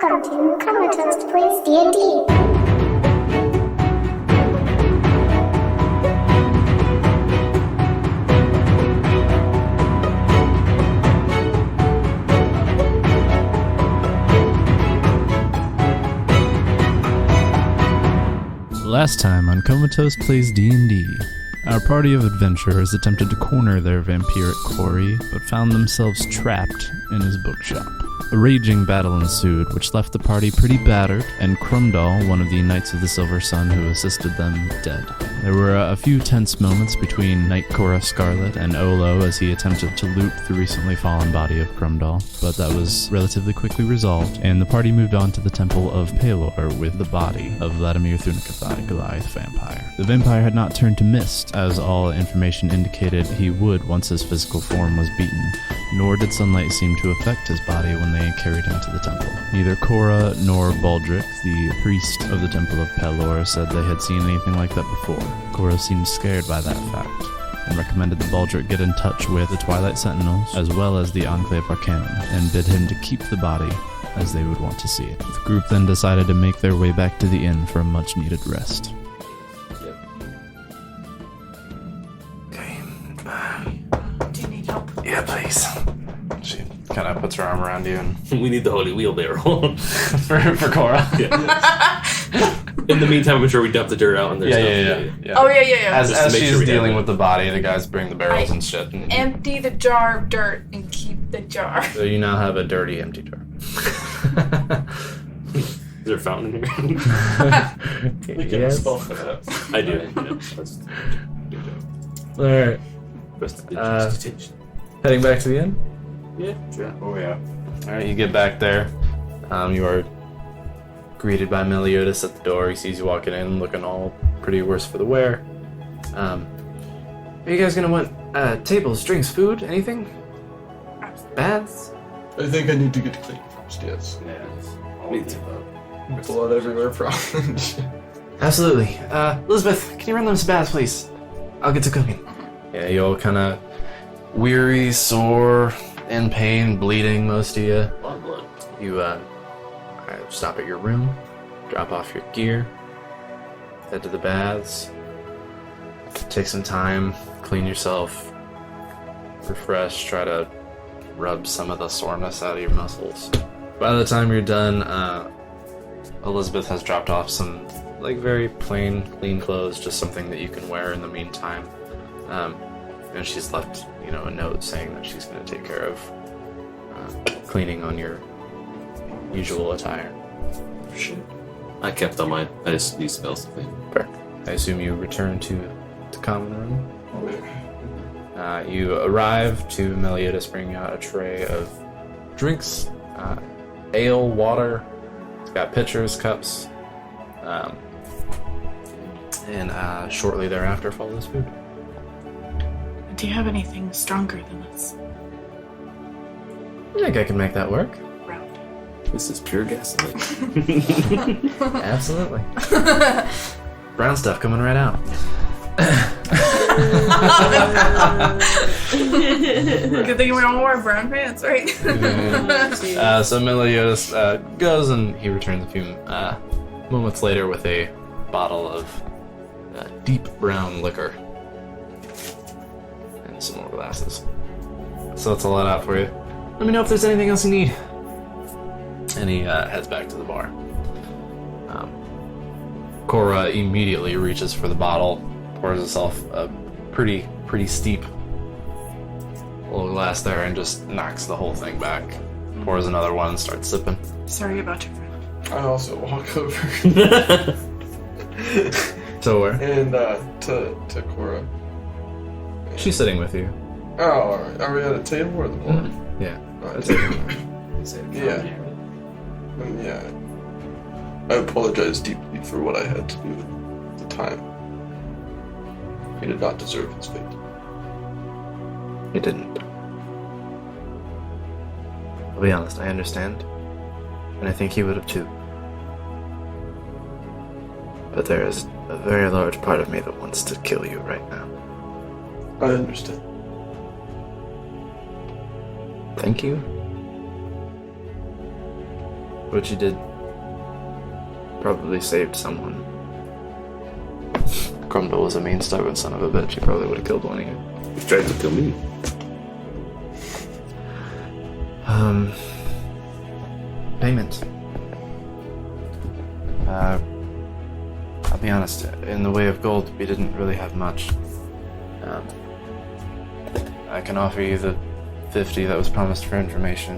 Welcome to Comatoast Plays D&D. Last time on Comatoast Plays D&D, our party of adventurers attempted to corner their vampiric quarry, but found themselves trapped in his bookshop. A raging battle ensued, which left the party pretty battered, and Crumdoll, one of the Knights of the Silver Sun who assisted them, dead. There were a few tense moments between Knight Cora Scarlet and Olo as he attempted to loot the recently fallen body of Crumdoll, but that was relatively quickly resolved, and the party moved on to the Temple of Palor with the body of Vladimir Thunikathai, Goliath vampire. The vampire had not turned to mist, as all information indicated he would once his physical form was beaten, nor did sunlight seem to affect his body when they carried him to the temple. Neither Cora nor Baldric, the priest of the Temple of Pelor, said they had seen anything like that before. Cora seemed scared by that fact, and recommended that Baldric get in touch with the Twilight Sentinels, as well as the Enclave Arcanum, and bid him to keep the body as they would want to see it. The group then decided to make their way back to the inn for a much-needed rest. Okay. Do you need help? Yeah, please. She kind of puts her arm around you and We need the holy wheelbarrow. for Cora. In the meantime, I'm sure we dump the dirt out and there's Yeah. Oh, yeah. As Just to make she's sure we dealing have with the body, the guys bring the barrels and shit. And Empty the jar of dirt and keep the jar. so you now have a dirty, empty jar. Is there a fountain in here? We can spell for that. I do. All right. Uh, Heading back to the inn. yeah, sure. Oh yeah. All right, you get back there. You are greeted by Meliodas at the door. He sees you walking in, looking all pretty worse for the wear. Are you guys gonna want tables, drinks, food, anything? Baths? I think I need to get clean first, yes. Yeah. Me too. Blood everywhere, probably. Absolutely. Elizabeth, can you run them some baths, please? I'll get to cooking. Yeah, you all kind of weary, sore, in pain, bleeding, most of you. Blood. You stop at your room, drop off your gear, head to the baths, take some time, clean yourself, refresh, try to rub some of the soreness out of your muscles. By the time you're done, Elizabeth has dropped off some very plain, clean clothes, just something that you can wear in the meantime. And she's left, a note saying that she's going to take care of cleaning on your usual attire. Shit. I kept on mine. I just need spells to clean. Fair. I assume you return to the common room. You arrive to Meliodas bringing out a tray of drinks, ale, water. It's got pitchers, cups, and shortly thereafter follows food. Do you have anything stronger than this? I think I can make that work. Round. This is pure gasoline. Absolutely. Brown stuff coming right out. Good thing we don't wear brown pants, right? So Meliodas goes and he returns a few moments later with a bottle of deep brown liquor and some more glasses. So that's a lot out for you. Let me know if there's anything else you need. And he heads back to the bar. Cora immediately reaches for the bottle, pours herself a pretty steep little glass there, and just knocks the whole thing back. Pours another one, starts sipping. Sorry about your friend. I also walk over So where? and to Cora. She's sitting with you. Oh, alright. Are we at a table or the bar? Yeah. Alright, yeah. Yeah. I apologize deeply for what I had to do at the time. He did not deserve his fate. You didn't. I'll be honest, I understand. And I think he would have too. But there is a very large part of me that wants to kill you right now. I understand. Thank you. What you did probably saved someone. Crumble was a mean, stubborn son of a bitch. He probably would have killed one of you. He tried to kill me. Payment. I'll be honest, in the way of gold, we didn't really have much. I can offer you the 50 that was promised for information.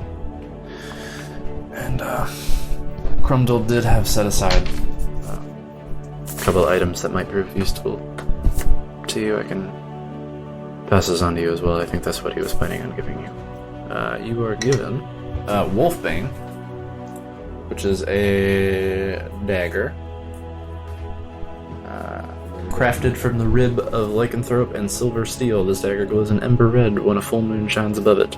And, Crumdle did have set aside a couple of items that might prove useful to you. I can pass this on to you as well. I think that's what he was planning on giving you. You are given Wolfbane, which is a dagger crafted from the rib of lycanthrope and silver steel. This dagger glows an ember red when a full moon shines above it.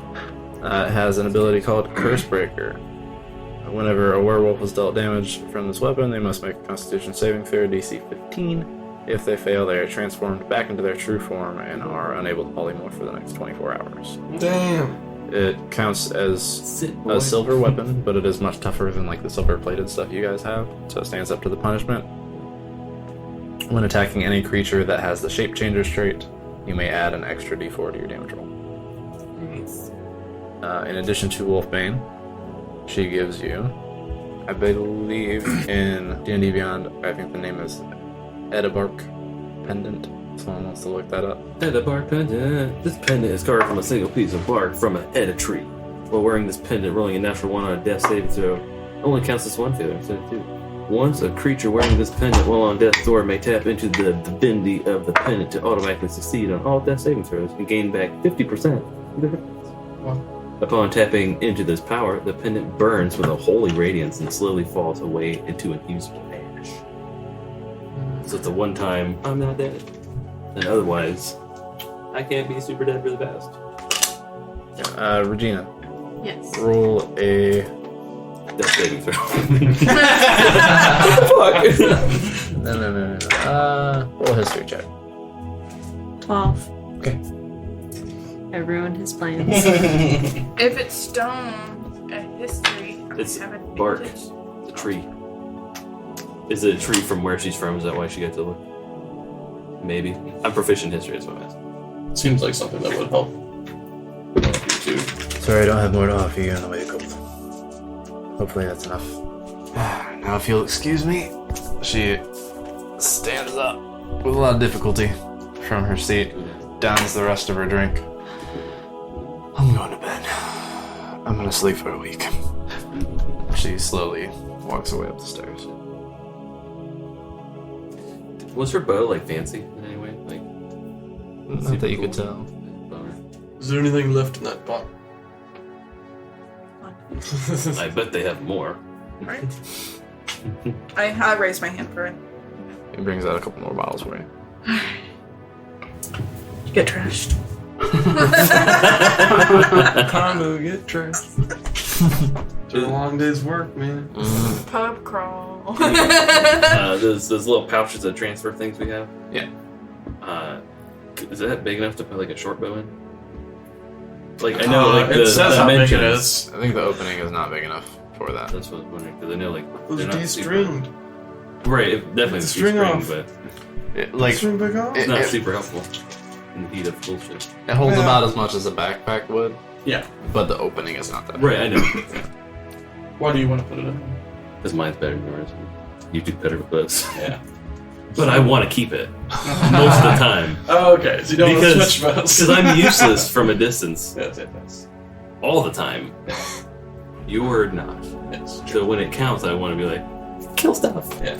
It has an ability called Cursebreaker. Whenever a werewolf is dealt damage from this weapon, they must make a Constitution saving throw DC 15. If they fail, they are transformed back into their true form and are unable to polymorph for the next 24 hours. Damn. It counts as a silver weapon, but it is much tougher than like the silver-plated stuff you guys have, so it stands up to the punishment. When attacking any creature that has the Shape Changer trait, you may add an extra d4 to your damage roll. Nice. In addition to Wolfbane, she gives you, I believe in D&D Beyond, I think the name is Edibark Pendant. Someone wants to look that up. Edibark pendant. This pendant is carved from a single piece of bark from an Eda tree. While wearing this pendant, rolling a natural 1 on a death saving throw only counts as 1 failure instead of 2. Once a creature wearing this pendant while on death's door may tap into the divinity of the pendant to automatically succeed on all death saving throws and gain back 50%. Wow. Upon tapping into this power, the pendant burns with a holy radiance and slowly falls away into an usable ash. So it's a one-time, I'm not dead. And otherwise, I can't be super dead really fast. Regina, Yes. roll a... Death saving throw. No. Roll a history check. 12. Okay. I ruined his plans. If it's stone, a history. It's have an bark. advantage. It's a tree. Is it a tree from where she's from? Is that why she got to look? Maybe. I'm proficient in history, that's what I'm asking. Seems like something that would help. You too. Sorry, I don't have more to offer you in the way of gold. Hopefully that's enough. Now if you'll excuse me, she stands up with a lot of difficulty from her seat, downs the rest of her drink. I'm going to bed. I'm gonna sleep for a week. She slowly walks away up the stairs. Was her bow, like, fancy in any way? Like, Not that you could tell. Bummer. Is there anything left in that pot? I bet they have more. Right. I raise my hand for it. He brings out a couple more bottles for you. Get trashed. Condo, get trashed. It's a long day's work, man. Pub crawl. Those little pouches that transfer things we have? Yeah. Is that big enough to put, like, a short bow in? Like, I know, like, it the says how big it dimensions. is. I think the opening is not big enough for that. That's what I was wondering, because I know, like, It was they're not de-stringed. Right, it definitely It's is string de-stringed, off. but Like, String back off? it's not super helpful in the heat of bullshit. it holds Yeah. about as much as a backpack would, Yeah. but the opening is not that big. Right, I know. Why do you want to put it in? Because mine's better than yours. You do better with those. Yeah. But I want to keep it most of the time. Oh, okay. So you don't want to switch bows. Because I'm useless from a distance Yes. all the time. You're not. Yes. So when it counts, I want to be like, kill stuff. Yeah.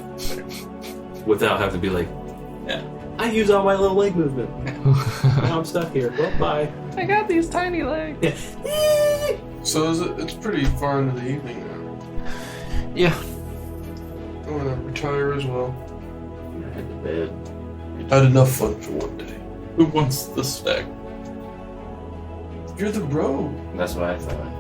Without having to be like, Yeah. I use all my little leg movement. Now I'm stuck here. Well, bye. I got these tiny legs. So it's pretty far into the evening now. Yeah. I'm gonna retire as well. Head to bed. Had enough fun for one day. Who wants the stack? You're the bro. That's what I thought.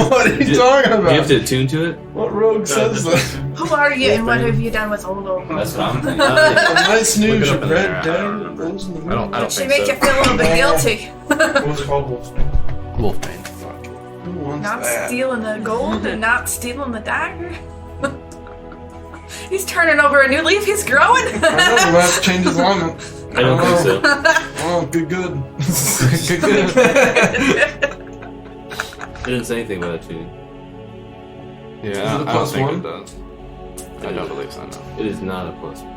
What are you talking about? You have to attune to it? What rogue says that? Who are you and what have you done with old old? That's what I'm thinking. A nice Look news, it you up in red there, I don't dad. remember. Rose in the I don't She think make so. you feel a little bit guilty. What was it called? Wolfsbane. Wolfbane. Who wants Not that? stealing the gold and not stealing the dagger. He's turning over a new leaf. He's growing. I know, we might have to change his alignment. I don't think so. Oh, good. Good. It didn't say anything about that tuning. Yeah, Is it a I don't plus think one? it does. I don't believe so, no. It is not a plus. The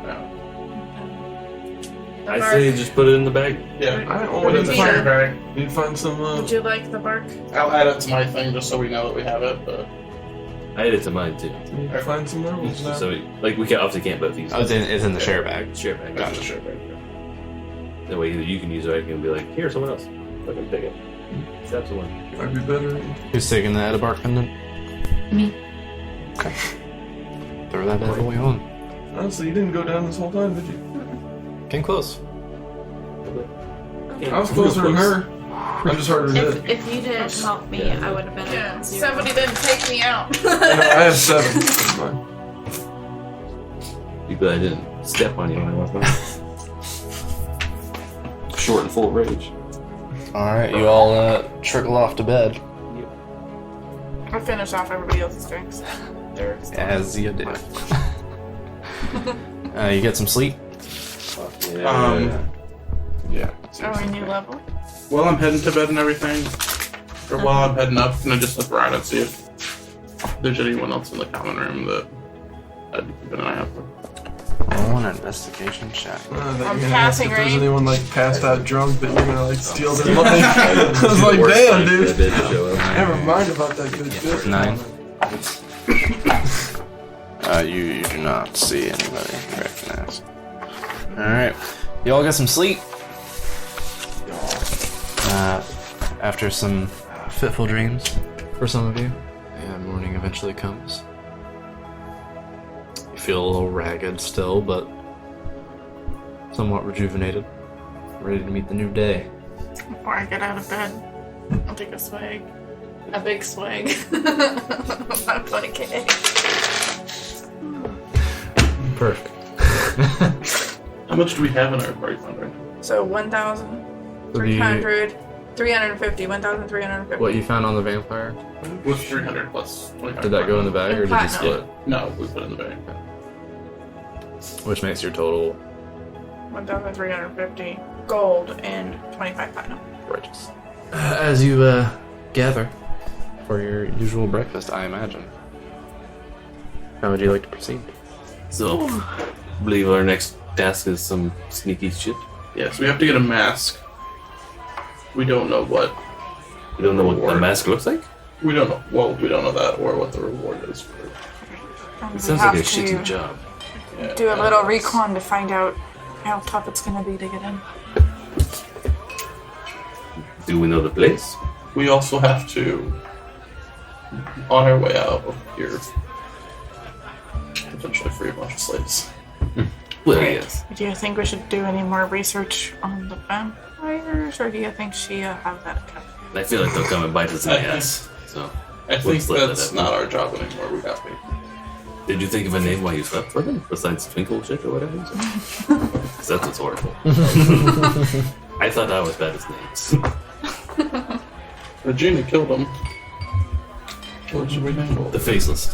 I bark. say just put it in the bag. Yeah, I What want do to you find. think? Bag. Need to find some. Would you like the bark? I'll add it to my thing just so we know that we have it. But I added it to mine too. Need to find some marbles now. So we obviously can't both use Oh, it's in the share bag. share bag. Gotcha. sure, bag. That way either you can use it or I can be like, here, someone else. Fucking pick it. Stab someone. Might be better. Who's taking the Edabark pendant? Me. Okay. Throw that bad boy on. Honestly, you didn't go down this whole time, did you? Came close. I was closer than her. I'm just harder to hit. If you didn't help me, I would have been Yeah. at 0. Somebody didn't take me out. I have 7. That's fine. You glad I didn't step on you when I walked by. Short and full of rage. Alright, you all trickle off to bed. I finish off everybody else's drinks. They're still- As you do. You get some sleep? Yeah. Are we new level? while I'm heading to bed and everything, or while I'm heading up, and I just look around and see if there's anyone else in the common room that I'd keep an eye out for. Roll an investigation check. That I'm you're gonna ask passing, if there's right? anyone like passed out drunk that you're gonna like steal their money. I was like, damn, dude. Never mind about that good shit. 9. You do not see anybody you recognize. Alright. You all get some sleep. After some fitful dreams for some of you, and morning eventually comes. You feel a little ragged still, but somewhat rejuvenated, ready to meet the new day. Before I get out of bed, I'll take a swag. A big swag. 20K. Perfect. How much do we have in our party fund right now? So 1,300, 350, 1,350. What you found on the vampire? What's 300 plus 25? Did that go in the bag, or did you Platinum. split? No, we put it in the bag. Which makes your total 1,350 gold and 25 platinum. righteous. As you gather for your usual breakfast, I imagine. How would you like to proceed? So, believe our next task is some sneaky shit. Yes, we have to get a mask. We don't know what. We don't know what the mask looks like? We don't know. Well, we don't know that or what the reward is for it. It sounds like a shitty job. Yeah, Do a little recon to find out how tough it's gonna be to get in. Do we know the place? We also have to, on our way out of here, potentially free a bunch of slaves. Well, yes. Do you think we should do any more research on the vampires, or do you think she have that covered? I feel like they'll come and bite us in the ass. So, I think Let's let that that's happen. not our job anymore. We got paid. did you think of a name while you slept for them? Besides Twinkle shit or whatever? 'Cause that's what's horrible. I thought I was bad at names. Regina killed him. What should we name The it? faceless.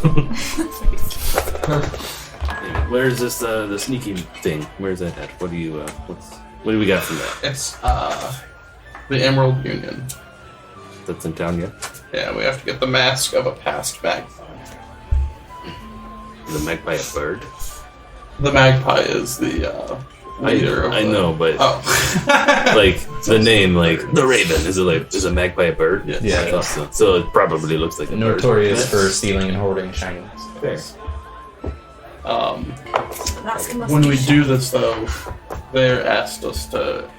Anyway, where is this the sneaky thing? Where's that at? What do you what do we got from that? It's the Emerald Union. That's in town yet? Yeah, we have to get the mask of a past magpie. The Magpie a bird? The magpie is the leader of I the- know, but Oh. like the name, like the Raven, is a magpie a bird? Yes. Yeah. I thought so. So it probably looks like a Notorious bird. for stealing and hoarding shinies. Fair. When we do this, though, they're asked us to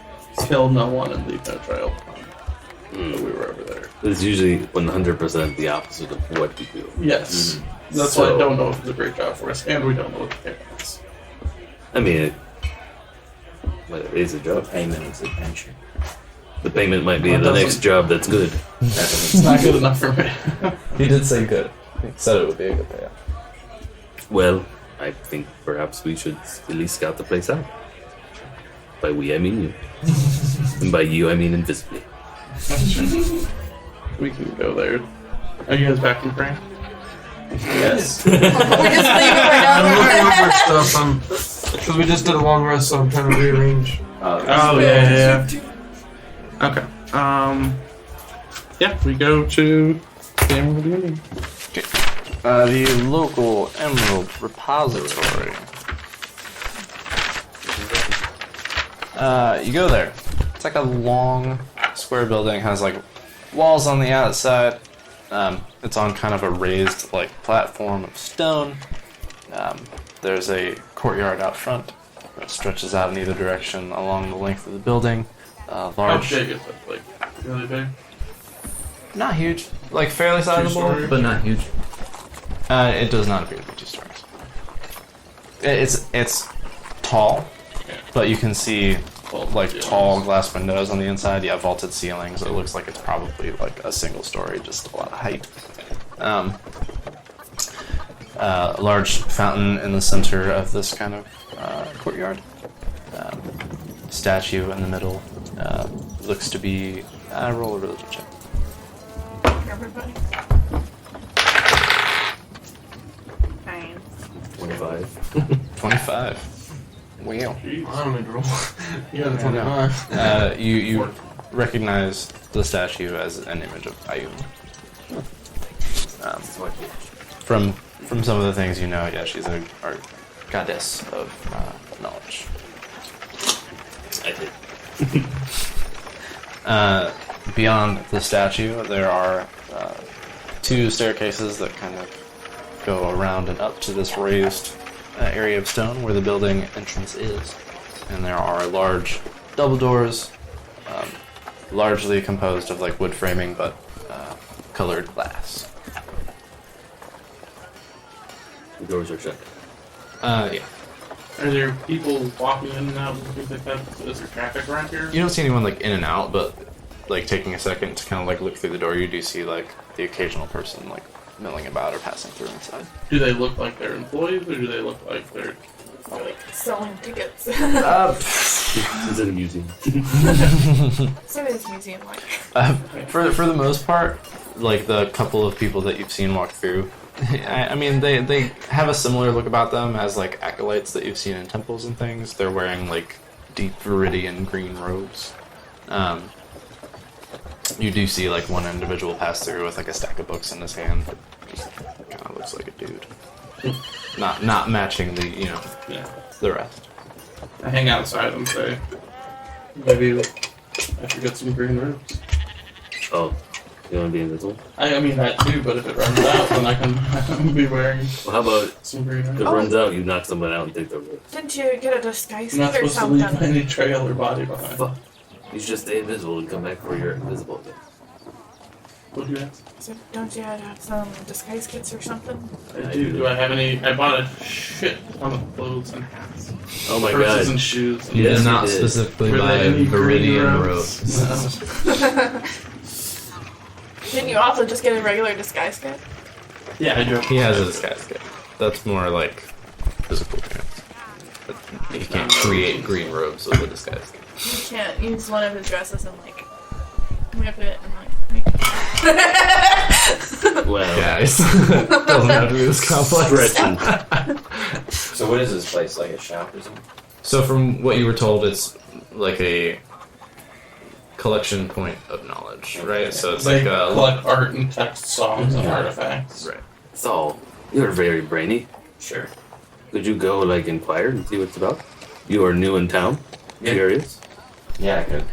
kill no one and leave no trail. So we were over there. It's usually 100% the opposite of what we do. Yes. That's why So- I don't know if it's a great job for us, and we don't know what the payment is. I mean, it is a job. Payment is adventure. The payment might be Well, it the next doesn't- job that's good. It's not good enough for me. He did say good. He said it would be a good payout. Well, I think perhaps we should at least scout the place out. By we, I mean you. And by you, I mean invisibly. We can go there Are you guys back in frame? Yes. We just leave it right I'm now. looking over stuff. Because we just did a long rest, so I'm trying to rearrange. Oh yeah. Okay. Yeah, we go to the Emerald Union. The local Emerald Repository. You go there. It's like a long square building, has like walls on the outside. It's on kind of a raised like platform of stone. There's a courtyard out front that stretches out in either direction along the length of the building. How Large, big is it? Like really big? not huge, like fairly sizable, Two-story? but not huge. It does not appear to be 2 stories. It's tall, Yeah. but you can see Well, like yeah. tall glass windows on the inside. Yeah, vaulted ceilings. It looks like it's probably like a single story, just a lot of height. A large fountain in the center of this kind of courtyard. Statue in the middle. Looks to be roll a religion check. Everybody. 9. 25. 25. Wow. Jeez. I don't need to roll. You got a I know. 25. You recognize the statue as an image of Ayun. From some of the things you know, yeah, she's a goddess of knowledge. Beyond the statue, there are 2 staircases that kind of go around and up to this raised area of stone where the building entrance is. And there are large double doors, largely composed of like wood framing, but colored glass. The doors are shut. Yeah. Are there people walking in and out and things like that? Is there traffic around here? You don't see anyone like in and out, but like taking a second to kind of like look through the door, you do see like the occasional person like milling about or passing through inside. Do they look like they're employees, or do they look like they're like Selling tickets. It's in a museum. So it is museum like. For the most part, like the couple of people that you've seen walk through, I mean they have a similar look about them as like acolytes that you've seen in temples and things. They're wearing like deep viridian green robes. You do see like one individual pass through with like a stack of books in his hand. Just kind of looks like a dude. Not matching the yeah? the rest. I hang outside and say, maybe I should get some green robes. Oh, you want to be invisible? I mean that too, but if it runs out, then I can be wearing Well, how about some green if it robes. runs out, you knock someone out and take their robes? Didn't you get a disguise I'm not kit or supposed to leave something? any trail or body behind. Fuck. You should just stay invisible and come back before you're invisible again. What do you ask? So don't you have some disguise kits or something? I do. Do I have any? I bought a shit ton of clothes and hats. Oh my Purses god. and shoes. You Yes, did you not did. specifically Were buy there any green viridian robes? robes. Didn't you also just get a regular disguise kit? Yeah, I do. He has a disguise kit. That's more like physical appearance. But he can't create green robes with a disguise kit. You can't use one of his dresses and like whip it and like make Well, Guys, doesn't have to be this complex. stretching. So what is this place, like a shop or something? So from what you were told, it's like a collection point of knowledge, right? So it's They like a collect art and text, songs, and artifacts. right. So, you're very brainy. Sure. Could you go, like, inquire and see what it's about? You are new in town. Yeah. Curious. Yeah, I could.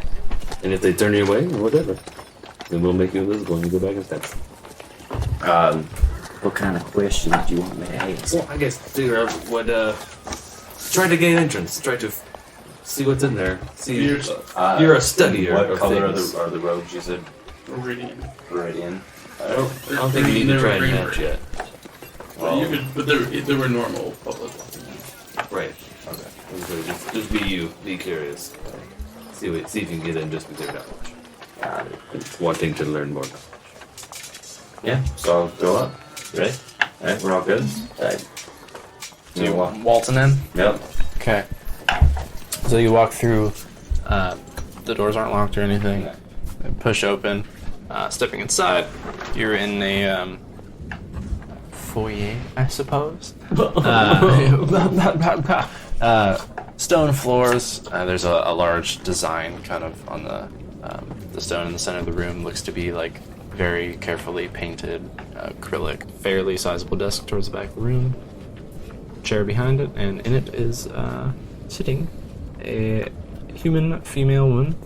And if they turn you away, or whatever, then we'll make you invisible and you go back instead. What kind of questions do you want me to ask? Well, I guess figure out what, try to gain entrance. Try to see what's in there. See, You're you're a studier What of color things. are the robes you said? Meridian. Meridian. I don't think you need to try and Green match meridian. yet. Well, you could, but they were normal public. Right. Okay. So just be you. Be curious. See if you can get in just with your knowledge. Got it. Wanting to learn more. Yeah, so I'll go up. Ready? Alright, we're all good? Alright. So you waltzing in? Yep. Okay. So you walk through. The doors aren't locked or anything. They push open. Stepping inside, you're in a foyer, I suppose. Stone floors. There's a large design kind of on the stone in the center of the room. Looks to be like very carefully painted acrylic. Fairly sizable desk towards the back of the room. Chair behind it, and in it is sitting a human female woman.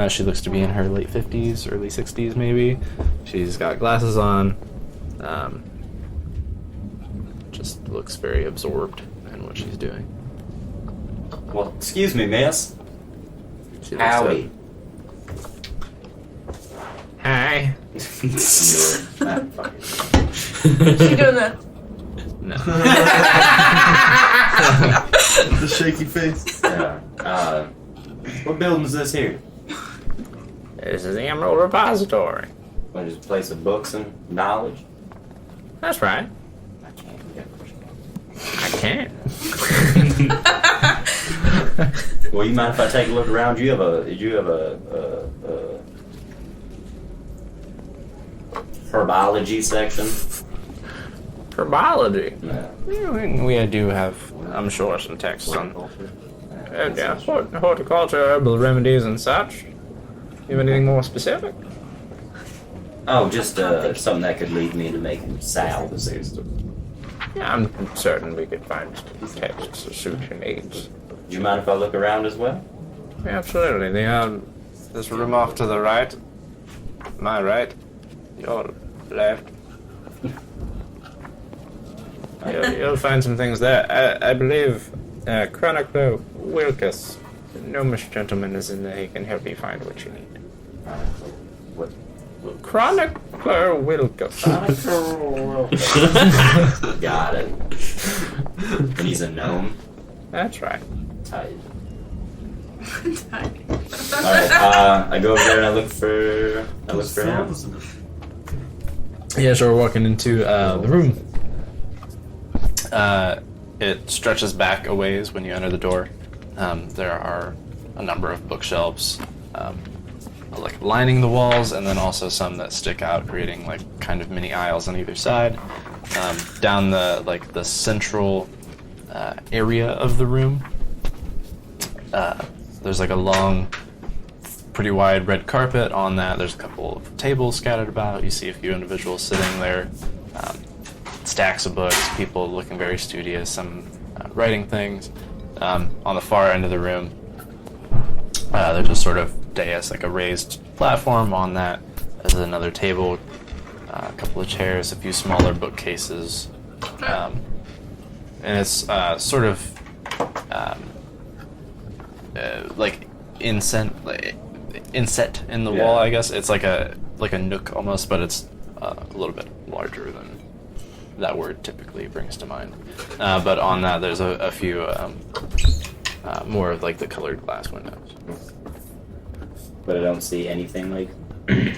She looks to be in her late 50s, early 60s maybe. She's got glasses on. Just looks very absorbed in what she's doing. Well, excuse me, miss. She looks Howie. Hi. She doing that? No. The shaky face. Yeah. What building is this here? This is the Emerald Repository. What, just a place of books and knowledge? That's right. I can't. Well, you mind if I take a look around? Did you have a herbology section? Herbology? No. We do have, I'm sure, some texts on horticulture, herbal remedies and such. You have anything more specific? Oh, just something that could lead me to making salves. Yeah, I'm certain we could find texts to suit your needs. Do you mind if I look around as well? Absolutely. This room off to the right. My right. Your left. You'll find some things there. I believe Chronicler Wilkus, the gnomish gentleman, is in there. He can help you find what you need. What? Chronicler Wilkus. Got it. And he's a gnome? That's right. Tight. Alright, I go over there and I look for him. Yeah, so we're walking into the room. It stretches back a ways when you enter the door. There are a number of bookshelves like lining the walls, and then also some that stick out, creating like kind of mini aisles on either side. Down the central area of the room, there's like a long, pretty wide red carpet. On that, there's a couple of tables scattered about. You see a few individuals sitting there. Stacks of books, people looking very studious, some writing things. On the far end of the room, there's a sort of dais, like a raised platform. On that, there's another table, a couple of chairs, a few smaller bookcases, and it's sort of like inset in the wall. I guess it's like a nook almost, but it's a little bit larger than that word typically brings to mind. But on that, there's a few more of like the colored glass windows. But I don't see anything like, I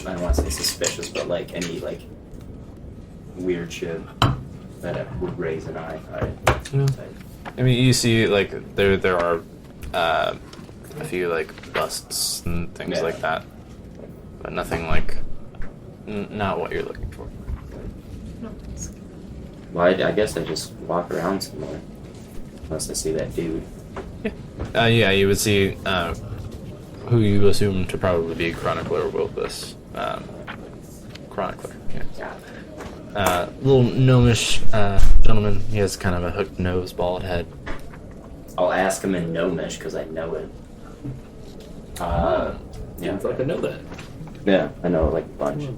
don't want to say suspicious, but like any like weird shit that would raise an eye. I mean, you see like there are a few like busts and things like that, but nothing like not what you're looking for. Well, I guess I just walk around some more, unless I see that dude. Yeah, you would see who you assume to probably be Chronicler Wilbus. Chronicler, yeah. Little gnomish gentleman. He has kind of a hooked nose, bald head. I'll ask him in gnomish because I know it. Yeah, I feel like I know that. Yeah, I know it like a bunch.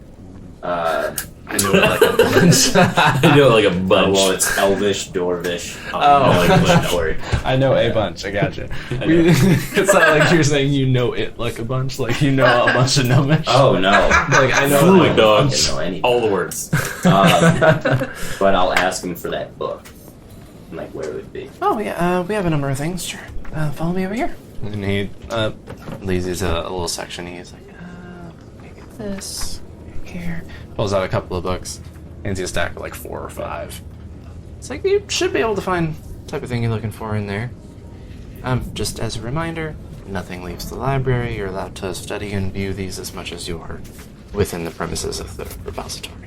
I know it like a bunch. I know it like a bunch. Well, it's Elvish, Dwarvish. I know a bunch. I gotcha. It's not like you're saying you know it like a bunch. Like you know a bunch of gnomish. Oh no! Like I know Fluid like dog. I don't know anything. All the words. But I'll ask him for that book. Like where it would be. Oh yeah, we have a number of things. Sure. Follow me over here. And he leads you to a little section. He's like, maybe this here. Pulls out a couple of books. Hands you a stack of like 4 or 5. It's like you should be able to find the type of thing you're looking for in there. Just as a reminder, nothing leaves the library. You're allowed to study and view these as much as you're within the premises of the repository.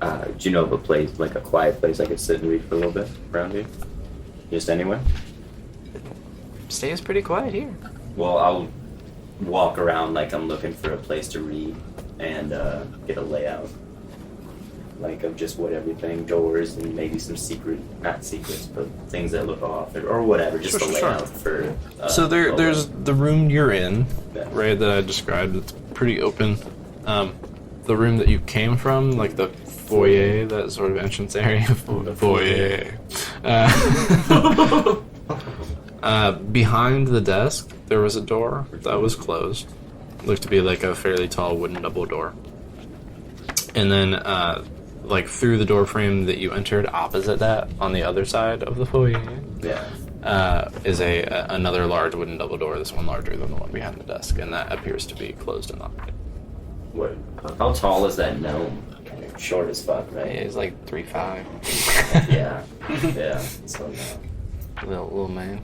Do you know of a place, like a quiet place I could sit and read for a little bit around here? Just anywhere? Stays pretty quiet here. Well, I'll walk around like I'm looking for a place to read and get a layout. Like of just what everything, doors and maybe some not secrets, but things that look off or whatever, just Sure, a sure, layout for... So there's the room you're in, Yeah. right, that I described. It's pretty open. The room that you came from, like the foyer, that sort of entrance area. Foyer. Behind the desk, there was a door that was closed. Looked to be like a fairly tall wooden double door. And then, like through the door frame that you entered, opposite that, on the other side of the foyer, is another large wooden double door. This one larger than the one behind the desk, and that appears to be closed and locked. What? How tall is that gnome? Short as fuck, right? Yeah, he's like 3'5". Yeah. So, Little man.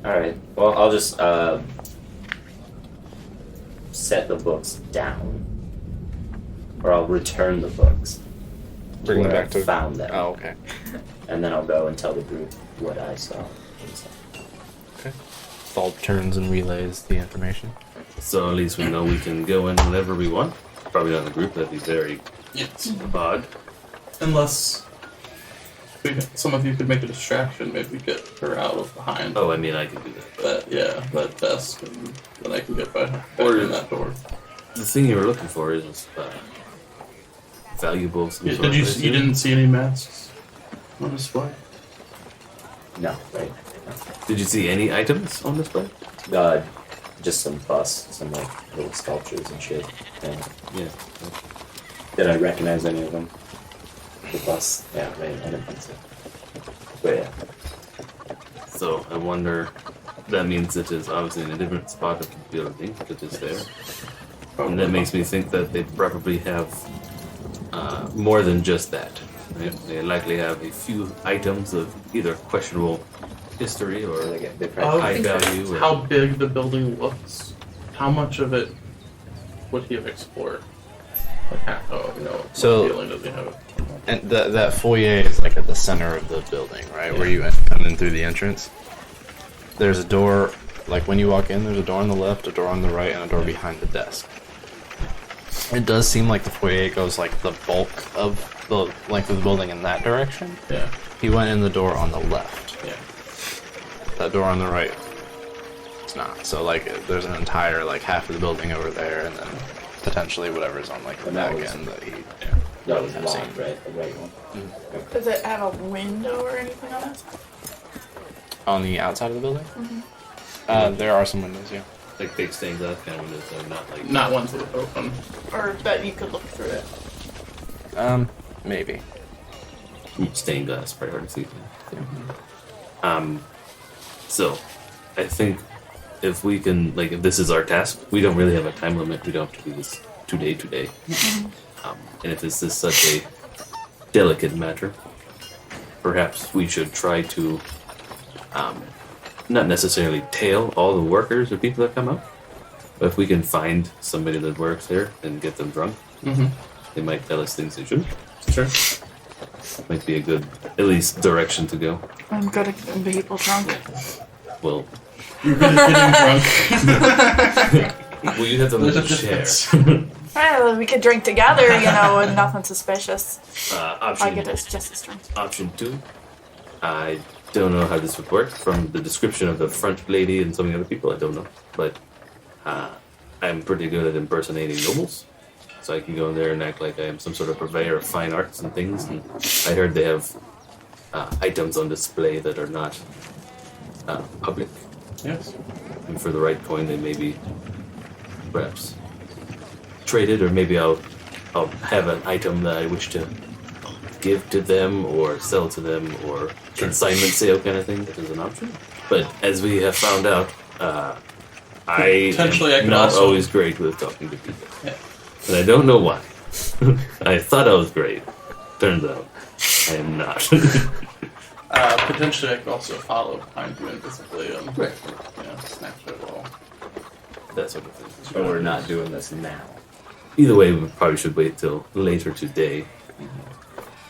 Alright, well, I'll just set the books down. Or I'll return the books. Bring them where back I to... found them. Oh, okay. And then I'll go and tell the group what I saw. Okay. Thulp turns and relays the information. So at least we know we can go in whenever we want. Probably not in a group, that'd be very Yes. odd. Unless some of you could make a distraction, maybe get her out of behind Oh, I mean, I could do that. that desk, and then I can get back Or- in that door. The thing you were looking for is valuable. Some Yeah, sort of you place. didn't see any masks on display? No, right? Did you see any items on display? Just some busts, some like little sculptures and shit. And Yeah. did I recognize any of them? The busts? Yeah, right. I didn't think so. But yeah. So I wonder. That means it is obviously in a different spot of the building that is there. And that makes me think that they probably have more than just that. Right? They likely have a few items of either questionable history or high value. Or, How big the building looks. How much of it would he have explored? Like, So- what feeling does he have? And that foyer is like at the center of the building, right? Where you come in through the entrance. There's a door, like when you walk in, there's a door on the left, a door on the right, and a door behind the desk. It does seem like the foyer goes like the bulk of the length of the building in that direction. Yeah. He went in the door on the left. Yeah. That door on the right, it's not. So like, there's an entire like half of the building over there, and then potentially whatever's on like the And that back was- end that he. That was I've locked, seen. right? The right one. Does it have a window or anything on that side? On the outside of the building? There are some windows, yeah. like big stained glass kind of windows, so not like. Not ones that are open. Or that you could look through it? Maybe. Stained glass, pretty hard to see. So, I think if we can, like, if this is our task, we don't really have a time limit. We don't have to do this today. And if this is such a delicate matter, perhaps we should try to not necessarily tail all the workers or people that come out, but if we can find somebody that works there and get them drunk, they might tell us things they shouldn't. Sure. Might be a good, at least, direction to go. I'm good at getting people drunk. Well, You're good at getting drunk. well, you have to There's a let share. difference. Well, we could drink together, and nothing suspicious. I Option get us just as drunk. Option 2. I don't know how this would work from the description of the front lady and some of the other people. I don't know, but I'm pretty good at impersonating nobles, so I can go in there and act like I am some sort of purveyor of fine arts and things. And I heard they have items on display that are not public, Yes. and for the right coin, they may be perhaps traded, or maybe I'll have an item that I wish to give to them or sell to them, or consignment sale kind of thing. That is an option. But as we have found out, I Potentially I am could not also- always great with talking to people. Yeah. And I don't know why. I thought I was great. Turns out I am not. Potentially I could also follow behind you invisibly and Right. snatch it all. That sort of thing. But we're not doing this now. either way, we probably should wait till later today.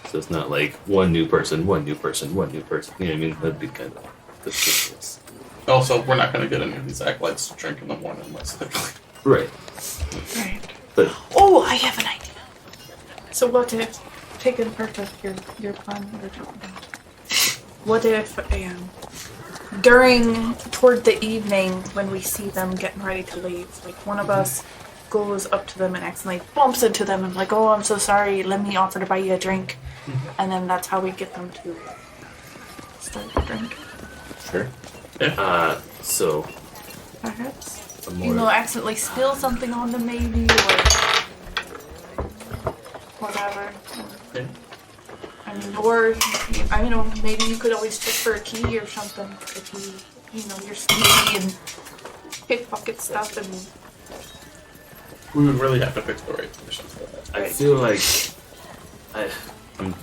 So it's not like one new person, one new person, one new person. You know what I mean? That'd be kind of ridiculous. Also, we're not going to get any of these acolytes to drink in the morning unless they're Right. Right. But Oh, I have an idea. So what if, taking part of your plan that we're talking about, what if toward the evening when we see them getting ready to leave, like one of us goes up to them and accidentally bumps into them and like, oh, I'm so sorry, let me offer to buy you a drink. And then that's how we get them to start the drink. Sure. so Perhaps. a You know, more accidentally spill something on them maybe, or whatever. Yeah. I mean, or, I don't know, maybe you could always check for a key or something if you know, you're sneaky and pickpocket stuff and... We would really have to fix the right conditions for that. I feel like I'm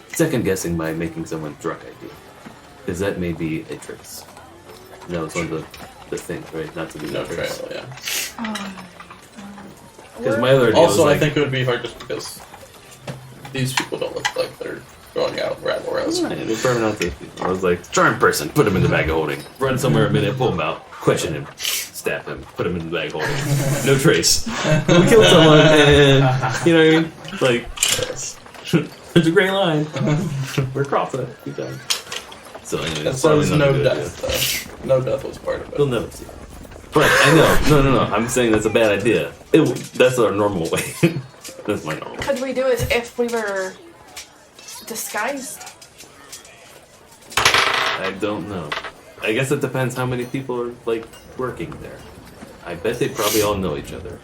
second guessing by making someone drunk idea. Because that may be a trace. No, it's one of the things, right? Not to be No a trace. trail, yeah. Because my other idea was Also, like, I think it would be hard just because these people don't look like they're going out rather else. yeah, they're burning out those people. I was like, charm person, put him in the bag of holding. Run somewhere a minute, pull him out, question him, stab him, put him in the bag of holding. No trace. We killed someone, and you know what I mean? Like, there's a gray line. We're crossing it. Good time. So anyway, And so there's no death, though. No death was part of You'll it. never see it. But I know, no. I'm saying that's a bad idea. That's our normal way. That's my normal. Could we do it if we were disguised? I don't know. I guess it depends how many people are like working there. I bet they probably all know each other.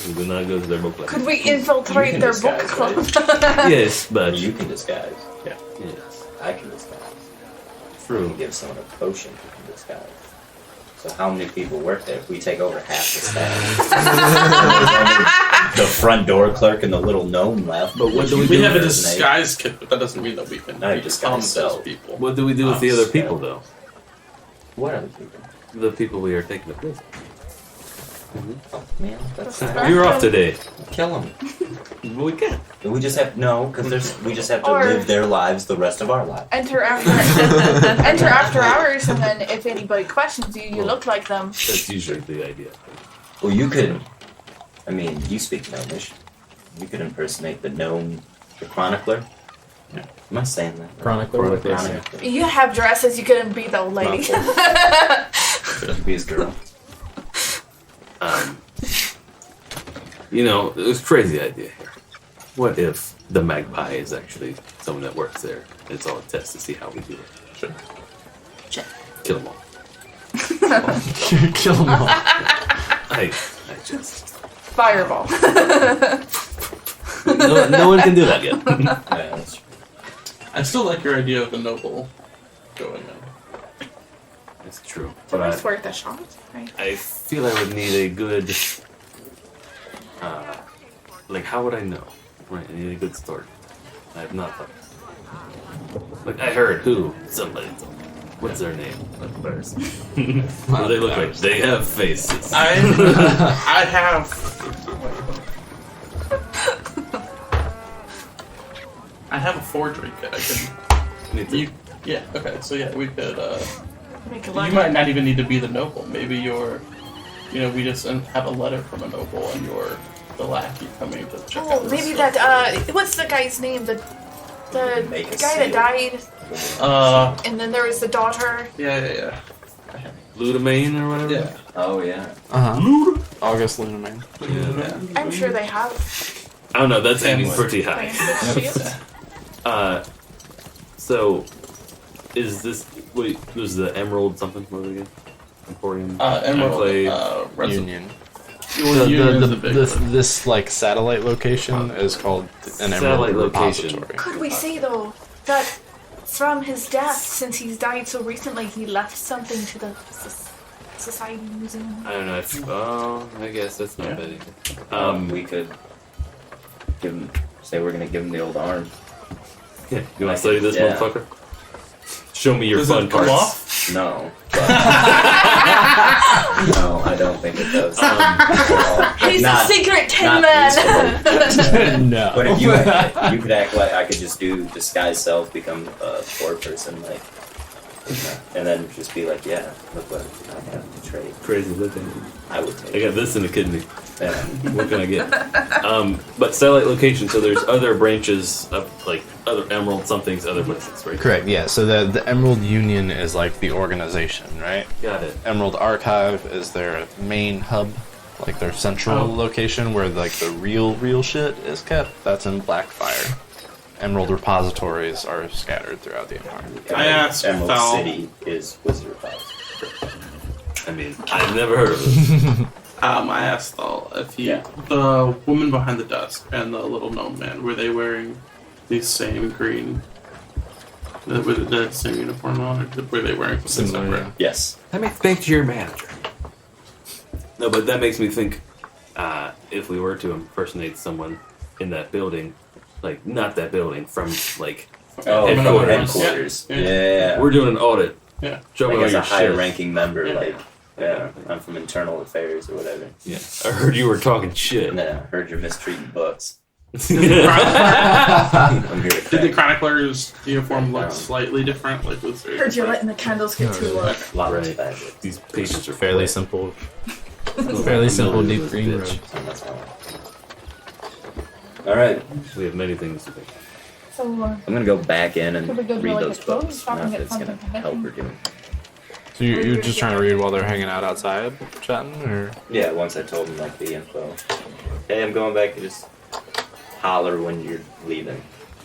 We do not go to their book club. Could we infiltrate their book disguise, club? Yes, but You can disguise. Yeah. yes, I can disguise. I true. can give someone a potion who can disguise. So how many people work there? If we take over half the staff. The front door clerk and the little gnome left. But what do we We do? have a with- disguise kit, but that doesn't mean that we can No, become disguise those self. people. What do we do with the other people, though? What other people? The people we are taking to prison. Oh, man, that's You're off today. kill them. Well, we can. We just have because we just have to Or- live their lives the rest of our lives. Enter after hours, and then if anybody questions you, you look like them. That's usually the idea. Well, you could. I mean, you speak Gnomish. You could impersonate the gnome, the chronicler. Yeah. Am I saying that? Chronicler. Chronicler. You have dresses, you couldn't be the old lady. Could be his girl. You know, it was a crazy idea here. What if the Magpie is actually someone that works there? It's all a test to see how we do it. Sure. Kill them all. Kill them all. I just Fireball. no one can do that yet. Yeah, that's true. I still like your idea of the noble going in. It's true, It's but always worth a shot, right? I feel I would need a good. Like, how would I know? Right, I need a good story. I have not thought. Like, I heard who? Somebody told me. What's their name? First. What do they look like? They have faces. I have. I have a forgery kit. I can. Me too. Yeah. Okay. So yeah, we could. Make a You line. might not even need to be the noble. Maybe you're. You know, we just have a letter from a noble, and you're the lackey coming to check out. Oh, this maybe stuff. that, what's the guy's name? The Make a guy that seal. died, and then there was the daughter. Yeah. Ludamain or whatever? Yeah. Oh yeah. August Lunaman. Yeah. I'm sure they have. I don't know, that's aiming Family. pretty high. Shield. So, is this. Wait, was the Emerald something? What was it again? Emporium? Emerald. Enclave? Union. Well, Union is the big one. This like satellite location is called an Satellite Emerald location. Repository. Could we say though that from his death, since he's died so recently, he left something to the Society Museum? I don't know. I guess that's not bad either. We could give him. Say we're gonna give him the old arm. Yeah, you want to study this Yeah. motherfucker? Show me your Does fun it come parts. off? No. No, I don't think it does. He's Not- a secret tin not man. No. But if you could act like I could just do disguise self, become a poor person, like, and then just be like, yeah, look what I have to trade. Crazy looking. I would I take got this in the kidney. Yeah. What can I get? But satellite location. So there's other branches of like other Emerald somethings, other places, right? Correct, yeah. So the Emerald Union is like the organization, right? Got it. Emerald Archive is their main hub, like their central location where like the real shit is kept. That's in Blackfire. Emerald repositories are scattered throughout the Empire. I asked Emerald Val. City is Wizard House. I mean, I've never heard of it. I asked Thal if Yeah. the woman behind the desk and the little gnome man, were they wearing the same green, the same uniform on, or were they wearing something Similar, separate? Yes. Let me speak to your manager. No, but that makes me think if we were to impersonate someone in that building, like not that building, from like Oh, Headquarters. headquarters. Yeah. Yeah. we're doing an audit. Yeah. Show me Like all as a your higher shit. ranking member, Yeah. like, yeah, I'm from internal affairs or whatever. Yeah, I heard you were talking shit. And then I heard you're mistreating books. Did I'm here to the crack chronicler's uniform look down. slightly different? Like was there? Heard you're letting the candles get too low. lots Right. of bad. These patients are Fairly simple, fairly simple deep green robe. And that's all. All right, We have many things to think. So, I'm gonna go back in and Could we go do, read like, those a clothes books. shop Not and if get it's gonna something help from or do. So you're just trying to read while they're hanging out outside, chatting, or? Yeah, once I told them like the info. Hey, I'm going back. Just holler when you're leaving.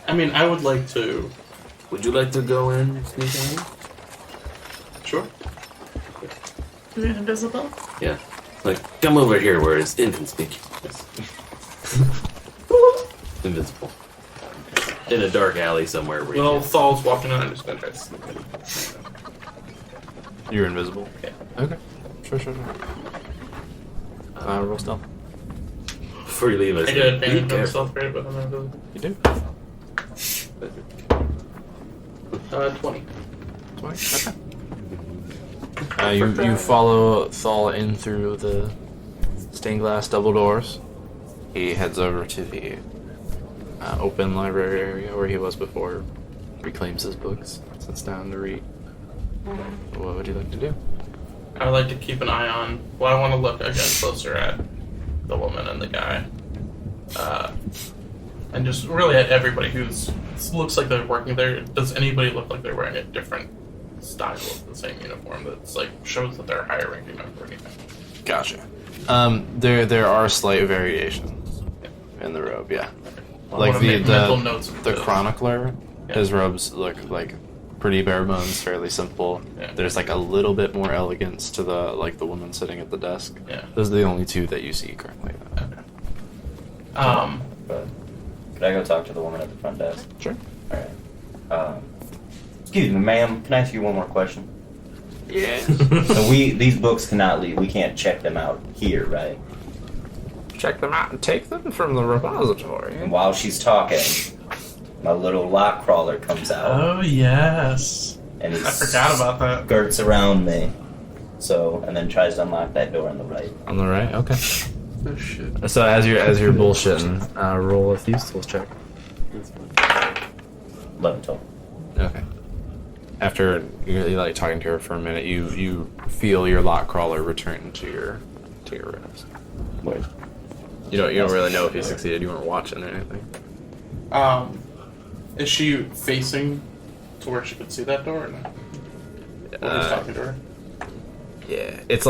I mean, I would like to. Would you like to go in, sneak in? Sure. Is it invisible? Yeah. Like, come over here where it's inconspicuous. Invisible. In a dark alley somewhere where Well, you Thal's walking in. I'm just gonna try to sneak in. You're invisible? Yeah. Okay. Sure. Roll stealth. before you leave us. I get advantage be on careful. myself, right? But I'm not really. You do? 20. 20? Okay. You follow Thal in through the stained glass double doors. He heads over to the open library area where he was before. Reclaims his books, sits down to read. What would you like to do? I would like to keep an eye on. Well, I want to look again closer at the woman and the guy, and just really at everybody who's looks like they're working there. Does anybody look like they're wearing a different style of the same uniform that's like shows that they're a higher ranking member or anything? Gotcha. There are slight variations in the robe, yeah. I Like wanna make mental notes of the those. chronicler, Yeah. his robes look like pretty bare bones, fairly simple. Yeah. There's like a little bit more elegance to the woman sitting at the desk. Yeah. Those are the only two that you see currently. But could I go talk to the woman at the front desk? Sure. All right. Excuse me, ma'am. Can I ask you one more question? Yeah. So these books cannot leave. We can't check them out here, right? Check them out and take them from the repository. And while she's talking, my little lock crawler comes out Oh yes, and he I forgot about that. skirts around me. So and then tries to unlock that door on the right. On the right, okay. Oh shit. So as you're bullshitting, roll a Thieves Tools check. 11 total. Okay. After you're like talking to her for a minute, you feel your lock crawler return to your rooms. Wait. You don't really know if you succeeded. You weren't watching or anything. Is she facing to where she could see that door or not? When he's talking to her. Yeah, it's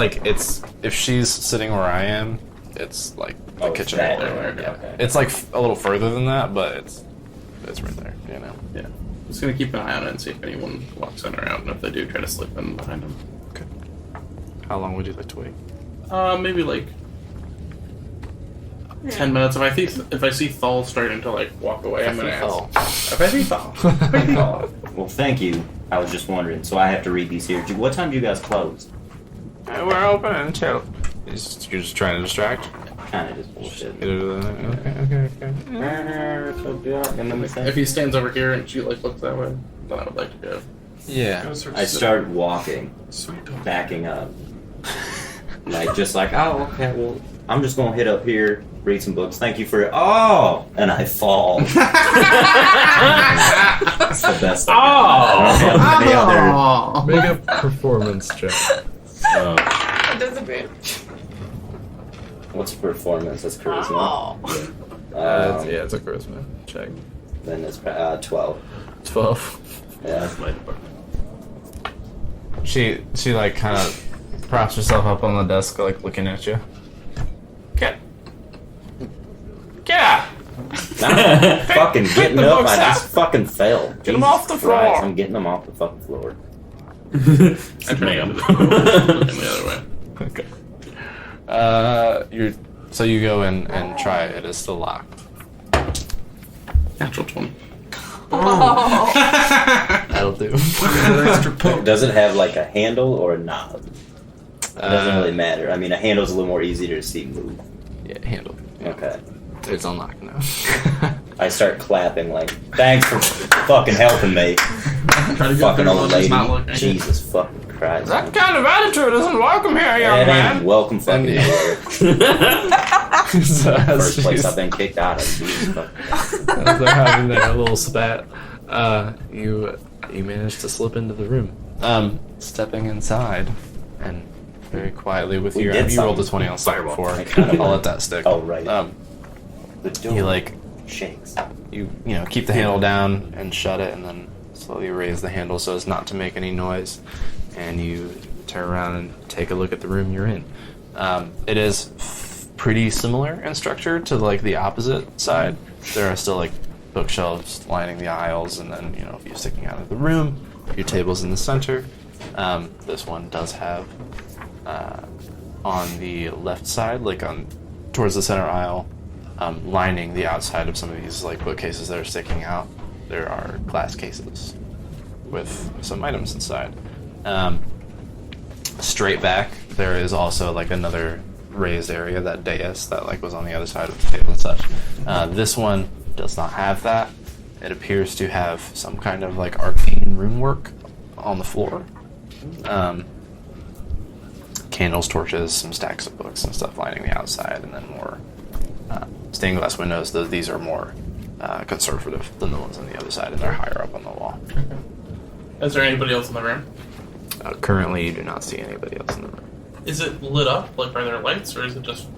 if she's sitting where I am, it's like the Oh, it's kitchen that wall. door, Yeah. okay. It's like a little further than that, but it's right there. You know. Yeah. I'm just gonna keep an eye on it and see if anyone walks in or out, and if they do, try to slip in behind them. Okay. How long would you like to wait? Maybe like 10 minutes. If I see Thal starting to like walk away, I'm gonna ask. If I see Thal. Oh, well, thank you. I was just wondering. So I have to read these here. What time do you guys close? We're open until. You're just trying to distract. Kind of just bullshit. Okay. If he stands over here and she like looks that way, then I would like to go. Yeah. I start walking, Sweet dog. backing up. Oh, okay, well, I'm just gonna hit up here, read some books. Thank you for it. Oh! And I fall. It's the best. Any other. Make a performance check. It doesn't matter. What's performance? That's charisma. It's a charisma check. Then it's 12. 12. Yeah. That's my department. She like kind of props herself up on the desk, like looking at you. Get out! Fucking getting the up. books I out. just fucking fell. Get 'em off the floor. Christ, I'm getting them off the fucking floor. I'm turning the other way. Okay. So you go in and try it. It is still locked. Natural 20. That'll do. Does it have like a handle or a knob? It doesn't really matter. I mean, a handle's a little more easier to see move. Yeah, handle. Yeah. Okay. It's unlocked now. I start clapping like, thanks for fucking helping me. Try to get Fucking through old while lady. she's not looking. Jesus fucking Christ. That kind of attitude isn't welcome here, young It man. ain't welcome fucking And- here. So as First place she's- I've been kicked out of. Jesus fucking Christ. as they're having their little spat, you manage to slip into the room. Stepping inside, and very quietly with We your did you rolled a something. 20 on step Fireball. before. I kind of- I'll let that stick. Oh, right. The door You like shakes. you keep the handle down and shut it, and then slowly raise the handle so as not to make any noise. And you turn around and take a look at the room you're in. It is pretty similar in structure to like the opposite side. There are still like bookshelves lining the aisles, and then a few sticking out of the room. A few tables in the center. This one does have on the left side, like towards the center aisle, lining the outside of some of these like bookcases that are sticking out. There are glass cases with some items inside. Straight back, there is also like another raised area, that dais that like was on the other side of the table and such. This one does not have that. It appears to have some kind of like arcane rune work on the floor. Candles, torches, some stacks of books and stuff lining the outside, and then more stained glass windows. These are more conservative than the ones on the other side, and they're higher up on the wall. Is there anybody else in the room? Currently, you do not see anybody else in the room. Is it lit up? Like, are there lights, or is it just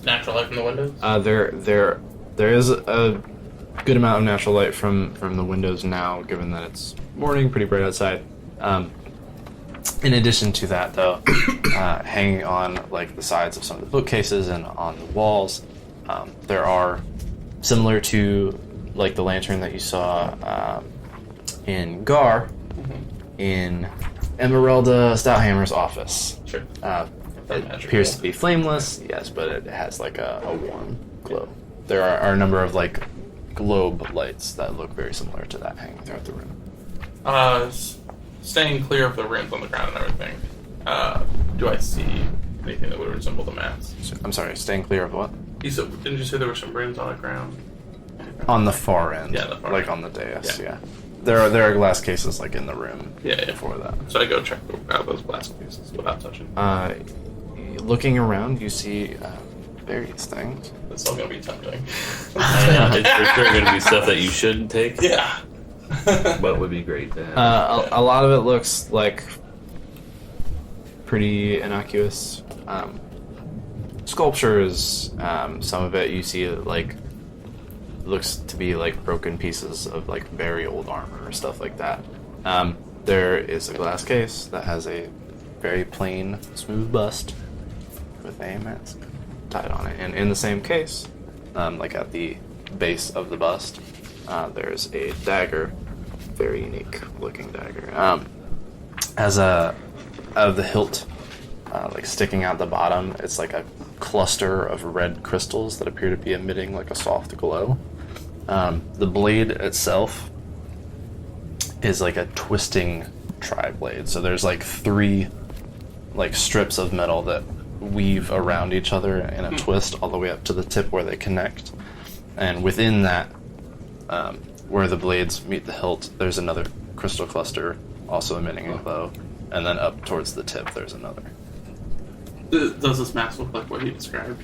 natural light from the windows? There is a good amount of natural light from the windows now, given that it's morning, pretty bright outside. In addition to that, though, hanging on like the sides of some of the bookcases and on the walls, there are, similar to like the lantern that you saw in Gar, in Emeralda Stouthammer's office. Sure. It appears to be flameless, yes, but it has like a warm glow. There are a number of like globe lights that look very similar to that hanging throughout the room. Staying clear of the runes on the ground and everything, do I see anything that would resemble the mats? I'm sorry, staying clear of what? Didn't you say there were some runes on the ground? On the far end. Yeah, the far like end. on the dais, Yeah. yeah. There are glass cases like in the room before that. So I go check out those glass cases without touching. Looking around, you see various things. It's still gonna be tempting. It's for sure going to be stuff that you shouldn't take, Yeah. but would be great to have. A lot of it looks like pretty innocuous. Sculptures, some of it you see like looks to be like broken pieces of like very old armor or stuff like that. There is a glass case that has a very plain, smooth bust with a mask tied on it, and in the same case, like at the base of the bust, there's a dagger, very unique looking dagger. As out of the hilt, like sticking out the bottom, it's like a cluster of red crystals that appear to be emitting like a soft glow. The blade itself is like a twisting tri-blade, so there's like 3 like strips of metal that weave around each other in a twist all the way up to the tip where they connect, and within that, where the blades meet the hilt, there's another crystal cluster also emitting a glow. And then up towards the tip, there's another. Does this mask look like what he described?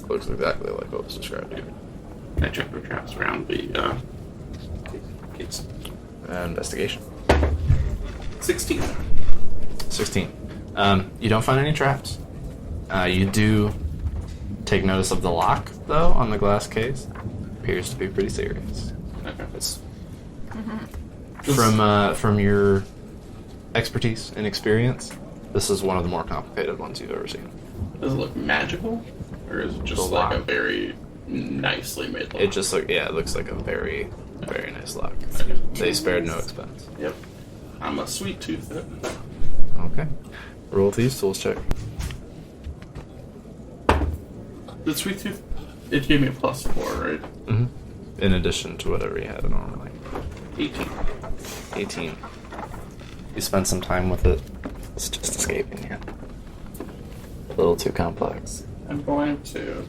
Looks exactly like what was described to you. Can I check for traps around the gates? Investigation. 16. 16. You don't find any traps. You do take notice of the lock, though, on the glass case. Appears to be pretty serious. Okay. It's from your expertise and experience, this is one of the more complicated ones you've ever seen. Does it look magical? Or is it just The like lock. a very nicely made lock? It just it looks like a very, very nice lock. Okay. They spared no expense. Yep. I'm a sweet tooth it. Okay. Roll these tools check. The sweet tooth, it gave me a +4, right? Mm-hmm. In addition to whatever you had normally. 18. 18. You spend some time with it. It's just escaping you. A little too complex. I'm going to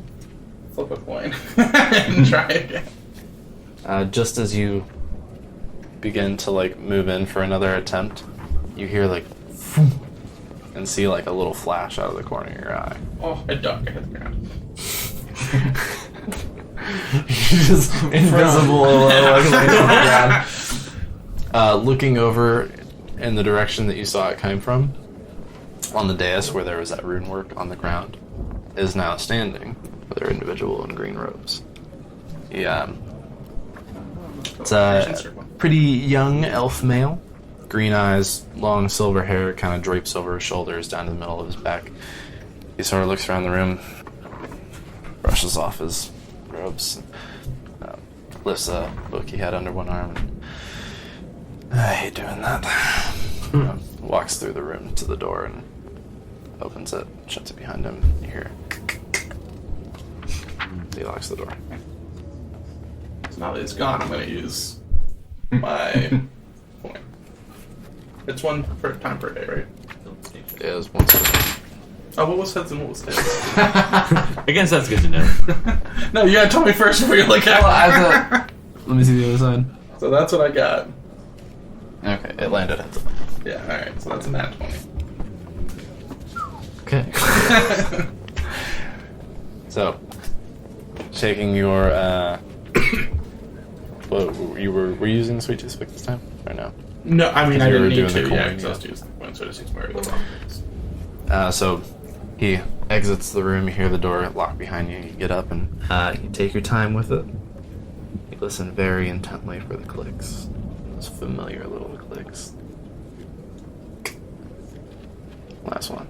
flip a coin and try again. Just as you begin to move in for another attempt, you hear and see a little flash out of the corner of your eye. Oh, I duck. I hit the ground. You're just invisible, laying on the ground. Looking over in the direction that you saw it came from, on the dais where there was that rune work on the ground, is now standing with their individual in green robes. Yeah. It's a pretty young elf male. Green eyes, long silver hair kind of drapes over his shoulders down to the middle of his back. He sort of looks around the room, brushes off his robes, lifts a book he had under one arm, and I hate doing that. Walks through the room to the door and opens it, shuts it behind him. You hear. He locks the door. So now that it's gone, I'm going to use my coin. It's one per time per day, right? Yeah, it's once a day. Oh, what was heads and what was tails? I guess that's good to know. No, you gotta tell me first before you look at it. Let me see the other side. So that's what I got. Okay, it landed at the. Yeah, alright, so that's a nat 20. Okay. So, shaking your were you using the sweet tooth pick this time or no? No, I mean, I You were didn't need doing to, the yeah, coin, because I was using the coin, so I just used my regular one. So he exits the room. You hear the door lock behind you. You get up and you take your time with it. You listen very intently for the clicks, those familiar little clicks. Last one.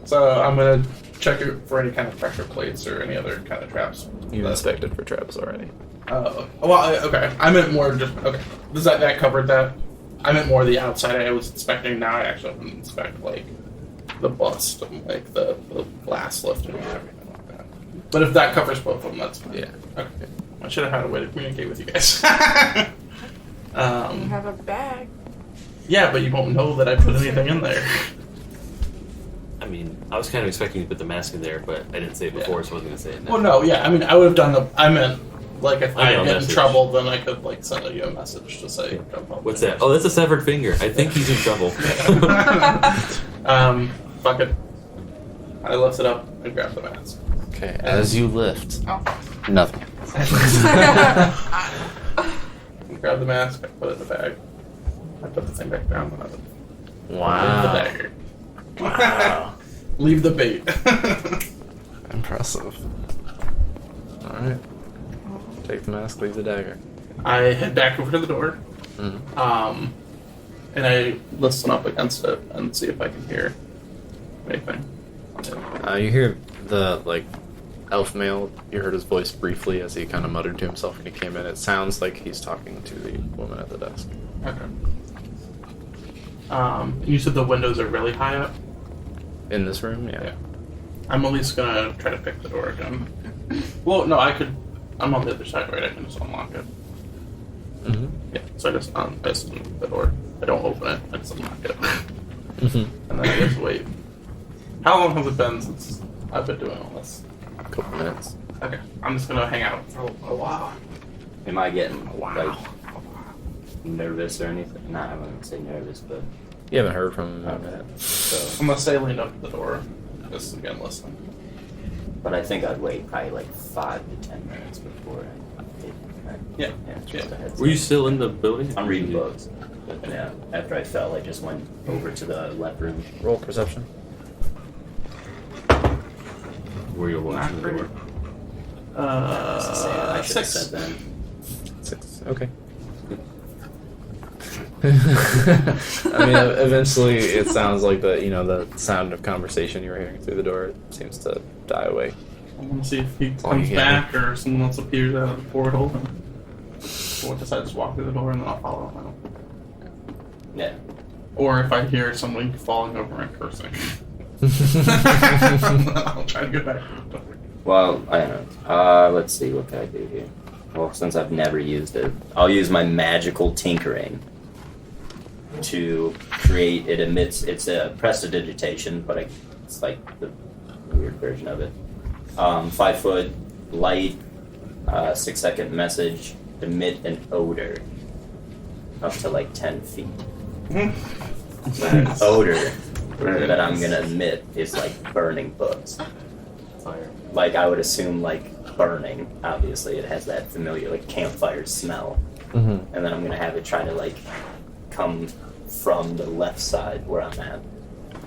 So I'm gonna check it for any kind of pressure plates or any other kind of traps. You've inspected for traps already. Okay. I meant more just okay. Does that covered that? I meant more the outside. I was inspecting. Now I actually have to inspect the bust and the glass lifting and everything like that. But if that covers both of them, that's fine. Yeah. Okay. I should have had a way to communicate with you guys. You have a bag. Yeah, but you won't know that I put anything in there. I mean, I was kind of expecting you to put the mask in there, but I didn't say it before, so I wasn't going to say it now. Well, no, yeah. I mean, I would have done I meant if I I know, get in message. trouble, then I could send you a message to say. What's that? Oh, that's a severed finger. I think he's in trouble. Fuck it. I lift it up and grab the mask. Okay. As you lift, nothing. Grab the mask, I put it in the bag. I put the thing back down and I leave the Wow. dagger. Wow. Leave the bait. Impressive. All right. Take the mask. Leave the dagger. I head back over to the door. Mm-hmm. And I listen up against it and see if I can hear anything. You hear the elf male. You heard his voice briefly as he kind of muttered to himself when he came in. It sounds like he's talking to the woman at the desk. Okay. You said the windows are really high up? In this room, yeah. I'm at least gonna try to pick the door again. Well, no, I'm on the other side, right? I can just unlock it. Mm-hmm. Yeah, so I just unlock the door. I don't open it, I just unlock it. Mm-hmm. And then I just wait. How long has it been since I've been doing all this? A couple minutes. Okay, I'm just gonna hang out for a while. Am I getting nervous or anything. Nah, I wouldn't say nervous, but You haven't heard from him Okay. yet. so. I'm gonna stay leaned up to the door. Just again, listen. But I think I'd wait probably like 5 to 10 minutes before I did. Yeah. Just a heads Were you up. still in the building? I'm reading books. But yeah, after I fell, I just went over to the left room. Roll perception. Were you watching the door? I should have 6. said that. 6. Okay. I mean, eventually, it sounds like the sound of conversation you were hearing through the door seems to die away. I want to see if he Oh, comes yeah. back or someone else appears out of the portal. Or decide to just walk through the door and then I'll follow him. Yeah. Or if I hear someone falling over and cursing. I'll try to get back to the door. Well, I don't know. Let's see, what can I do here? Well, since I've never used it, I'll use my magical tinkering to create. It emits. It's a prestidigitation, but it's like the weird version of it. 5 foot light, 6-second message, emit an odor up to like 10 feet. That odor that I'm gonna emit is like burning books. Like I would assume like burning. Obviously, it has that familiar like campfire smell. Mm-hmm. And then I'm gonna have it try to like come from the left side where I'm at.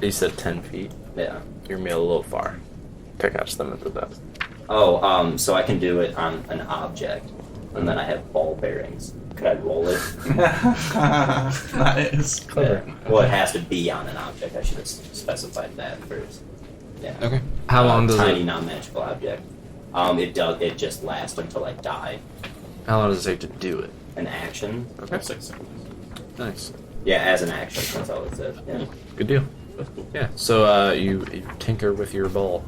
You said 10 feet. Yeah. You're gonna be a little far to catch them at the depth. Oh, so I can do it on an object, and then I have ball bearings. Could I roll it? Nice. Clever. Yeah. Well, it has to be on an object. I should have specified that first. Yeah. Okay. How long does tiny it? non-magical object. It just lasts until I die. How long does it take to do it? An action. Okay. 6 seconds. Nice. Yeah, as an action. That's all it says. Yeah. Good deal. Yeah. So you tinker with your ball.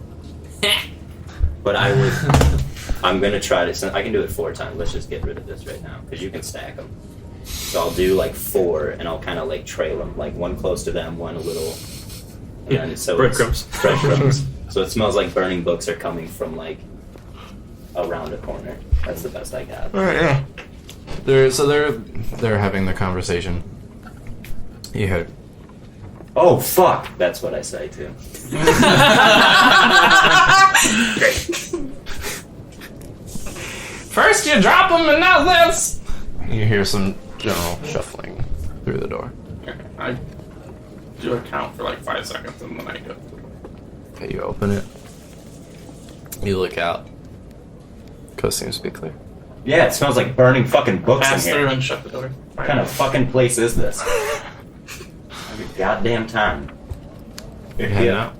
But I'm gonna try to. Since I can do it 4 times. Let's just get rid of this right now because you can stack them. So I'll do like 4, and I'll kind of like trail them, like one close to them, one a little. And then so Breadcrumbs. Breadcrumbs. So it smells like burning books are coming from like around a corner. That's the best I got. All right. Yeah. They're having the conversation. You heard. Oh fuck! That's what I say too. First you drop them, and now this. You hear some general shuffling through the door. Okay. I do a count for like 5 seconds and then I go. Okay, you open it. You look out. Coast seems to be clear. Yeah, it smells like burning fucking books Pass in through here. and shut the door. What kind of fucking place is this? Every goddamn time. You're heading out.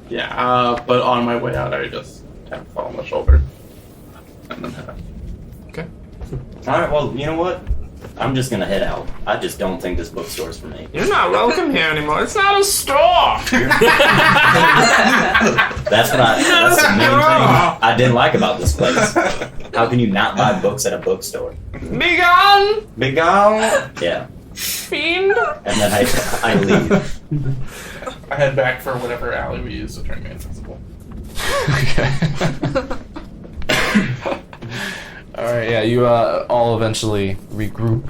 Yeah, but on my way out, I just tap fall on the shoulder. And then head out. Okay. Alright, well, you know what? I'm just gonna head out. I just don't think this bookstore's for me. You're not welcome here anymore. It's not a store. That's the main thing I didn't like about this place. How can you not buy books at a bookstore? Be gone, Big gone! Yeah. fiend. And then I leave. I head back for whatever alley we use to turn me invisible. Okay. All right. Yeah. You all eventually regroup.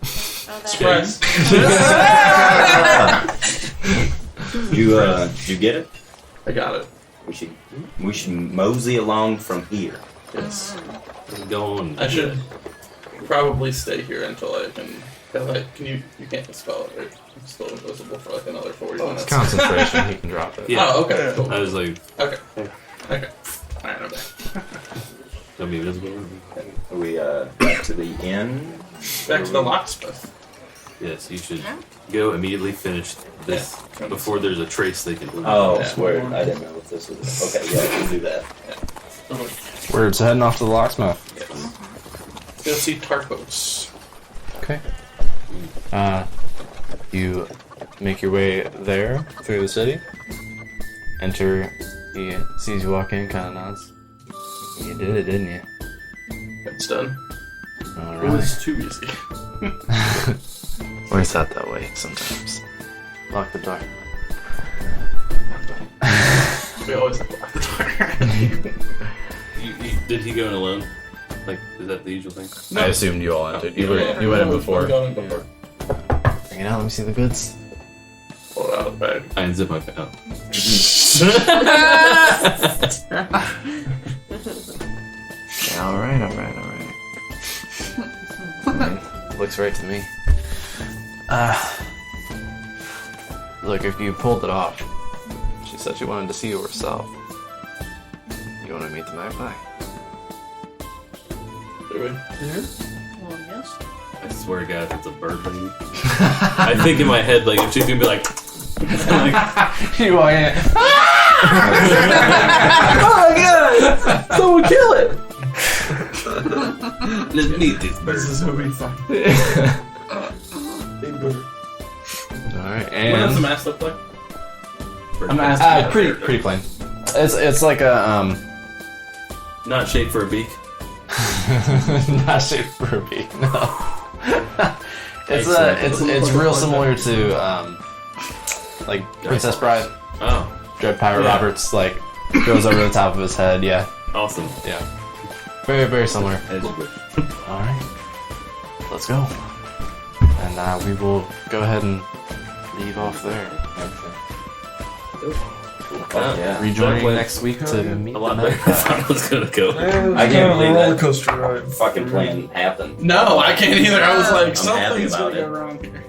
Surprise! Did you get it? I got it. We should mosey along from here. Yes. Go on. I should probably stay here until I can. Cause you can't dispel it, right? I'm still invisible for like another 40 minutes. Concentration. He can drop it. Yeah. Oh, okay. Cool. I was like, Okay. Alright, I'm back. I'll be visible. Are we back to the inn? Back to the locksmith. Yes, you should go immediately finish this Yeah. before there's a trace they can. Oh, Yeah. word. I didn't know if this was. Okay, yeah, we'll do that. Words heading off to the locksmith. Yes. Go see Tarkos. Okay. You make your way there through the city. Enter. He sees you walk in, kind of nods. You did it, didn't you? It's done. All It right. was too easy. Works out that way sometimes. Lock the door. We always have to lock the door. Did he go in alone? Like, is that the usual thing? I assumed you all entered. You went in before. Going before. Bring it out. Let me see the goods. Pull it out of the bag. I unzip my pants. All right. Looks right to me. Look, if you pulled it off, she said she wanted to see you herself. You want to meet the Magpie? Well, yes. I swear to God, it's a bird lady. I think in my head, like, if she's gonna be like, You walk in. oh my God! Someone kill it! Let's meet this bird. This is who we find. Big bird. Alright, What does the and mask look like? I'm asking. pretty plain. It's like a Not shaped for a beak. not shaped for a beak. No. It's real similar to like Princess Bride. Oh, Dread Pirate Yeah. Roberts like goes over the top of his head. Yeah, awesome. yeah. Very similar. Edge bush. All right, let's go. And we will go ahead and leave off there. Yeah. Rejoining That next week to meet A the lot better than I thought Magpie. it was gonna go. I can't believe roller that coaster ride. fucking plan happened. No, I can't either. I was like, I'm happy something's about gonna it. go wrong here.